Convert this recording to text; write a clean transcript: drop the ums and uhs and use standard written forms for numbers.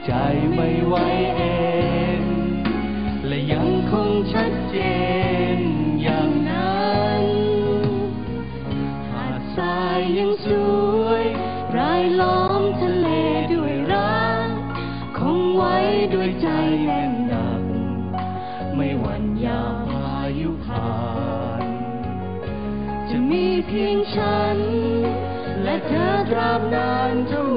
ใจไม่ไหวเองและยังคงชัดเจนอย่างนั้นหาดทรายยังสวยรายล้อมทะเลด้วยรักคงไว้ด้วยใจแน่นหนักไม่หวั่นยามพายุผ่านจะมีเพียงฉันและเธอตราบนานเท่า